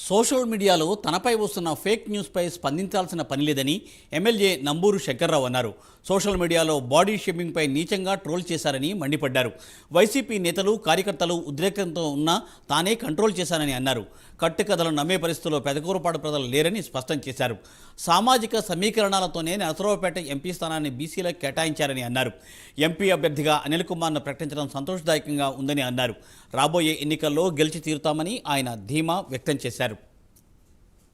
Social మీడియాలో తనపై వస్తున్న ఫేక్ న్యూస్పై స్పందించాల్సిన పని లేదని ఎమ్మెల్యే నంబూరు శంకర్రావు అన్నారు. సోషల్ మీడియాలో బాడీ షేమింగ్పై నీచంగా ట్రోల్ చేశారని మండిపడ్డారు. వైసీపీ నేతలు కార్యకర్తలు ఉద్రేకంతో ఉన్నా తానే కంట్రోల్ చేశానని అన్నారు. కట్టుకథలను నమ్మే పరిస్థితుల్లో పెదకూరుపాడు ప్రజలు లేరని స్పష్టం చేశారు. సామాజిక సమీకరణాలతోనే నరసరావుపేట ఎంపీ స్థానాన్ని బీసీలకు కేటాయించారని అన్నారు. ఎంపీ అభ్యర్థిగా అనిల్ కుమార్ను ప్రకటించడం సంతోషదాయకంగా ఉందని అన్నారు. రాబోయే ఎన్నికల్లో గెలిచి తీరుతామని ఆయన ధీమా వ్యక్తం చేశారు.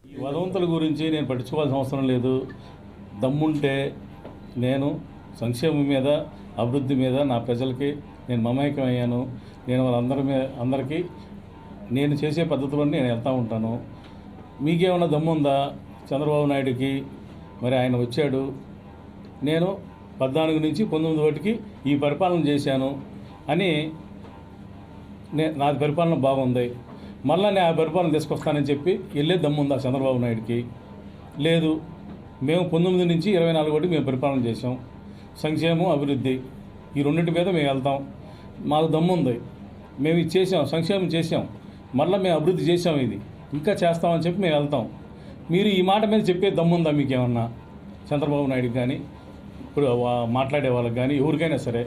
ఈ వదంతుల గురించి నేను పట్టించుకోవాల్సిన అవసరం లేదు. దమ్ముంటే నేను సంక్షేమం మీద, అభివృద్ధి మీద నా ప్రజలకి నేను మమేకం అయ్యాను. నేను అందరికీ నేను చేసే పద్ధతులన్నీ నేను వెళ్తూ ఉంటాను. మీకేమన్నా దమ్ముందా? చంద్రబాబు నాయుడుకి మరి ఆయన వచ్చాడు, నేను 14 నుంచి 19 వరకు ఈ పరిపాలన చేశాను అని నాది పరిపాలన బాగుంది, మళ్ళీ నేను ఆ పరిపాలన తీసుకొస్తానని చెప్పి వెళ్ళే దమ్ముందా చంద్రబాబు నాయుడుకి? లేదు. మేము 19 నుంచి 24 వరకు మేము పరిపాలన చేసాం. సంక్షేమం, అభివృద్ధి ఈ రెండింటి మీద మేము వెళ్తాం. మాకు దమ్ముంది, మేము ఇది చేసాం, సంక్షేమం చేసాం, మళ్ళీ మేము అభివృద్ధి చేసాం, ఇది ఇంకా చేస్తామని చెప్పి మేము వెళ్తాం. మీరు ఈ మాట మీద చెప్పే దమ్ముందా మీకేమన్నా? చంద్రబాబు నాయుడుకి కానీ ఇప్పుడు మాట్లాడే వాళ్ళకి కానీ ఎవరికైనా సరే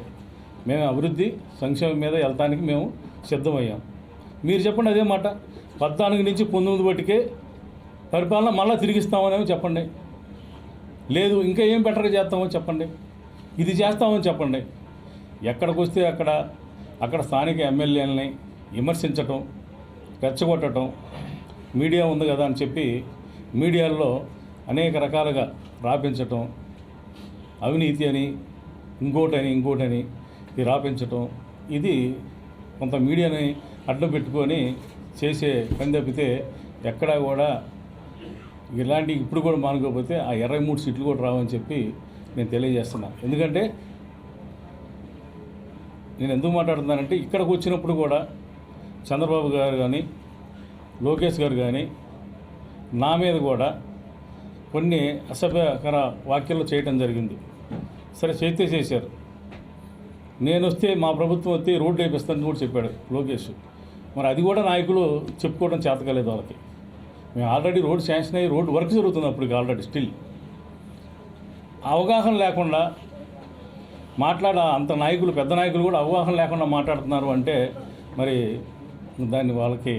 మేము అభివృద్ధి సంక్షేమం మీద వెళ్తానికి మేము సిద్ధమయ్యాం. మీరు చెప్పండి అదే మాట. 14 నుంచి 19 వరకే పరిపాలన మళ్ళీ తిరిగిస్తామనేమో చెప్పండి. లేదు ఇంకా ఏం బెటర్గా చేస్తామో చెప్పండి, ఇది చేస్తామని చెప్పండి. ఎక్కడికి వస్తే అక్కడ స్థానిక ఎమ్మెల్యేలని విమర్శించటం, రెచ్చగొట్టడం, మీడియా ఉంది కదా అని చెప్పి మీడియాల్లో అనేక రకాలుగా రాపించటం, అవినీతి అని ఇంకోటని ఇది రాపించటం, ఇది కొంత మీడియాని అడ్డం పెట్టుకొని చేసే పని తప్పితే ఎక్కడా కూడా ఇలాంటి ఇప్పుడు కూడా మానుకోకపోతే ఆ 23 సీట్లు కూడా రావని చెప్పి నేను తెలియజేస్తున్నా. ఎందుకంటే నేను ఎందుకు మాట్లాడుతున్నానంటే ఇక్కడికి వచ్చినప్పుడు కూడా చంద్రబాబు గారు కానీ లోకేష్ గారు కానీ నా మీద కూడా కొన్ని అసభ్యకర వ్యాఖ్యలు చేయడం జరిగింది. సరే చేశారు. నేను వస్తే మా ప్రభుత్వం వస్తే రోడ్డు వేపిస్తానని కూడా చెప్పాడు లోకేష్. మరి అది కూడా నాయకులు చెప్పుకోవడం చేతకాలేదు వాళ్ళకి. మేము ఆల్రెడీ రోడ్డు శాంక్షన్ అయ్యి రోడ్డు వర్క్ జరుగుతుంది అప్పటికి ఆల్రెడీ స్టిల్. అవగాహన లేకుండా అంత నాయకులు, పెద్ద నాయకులు కూడా అవగాహన లేకుండా మాట్లాడుతున్నారు అంటే మరి దాన్ని వాళ్ళకి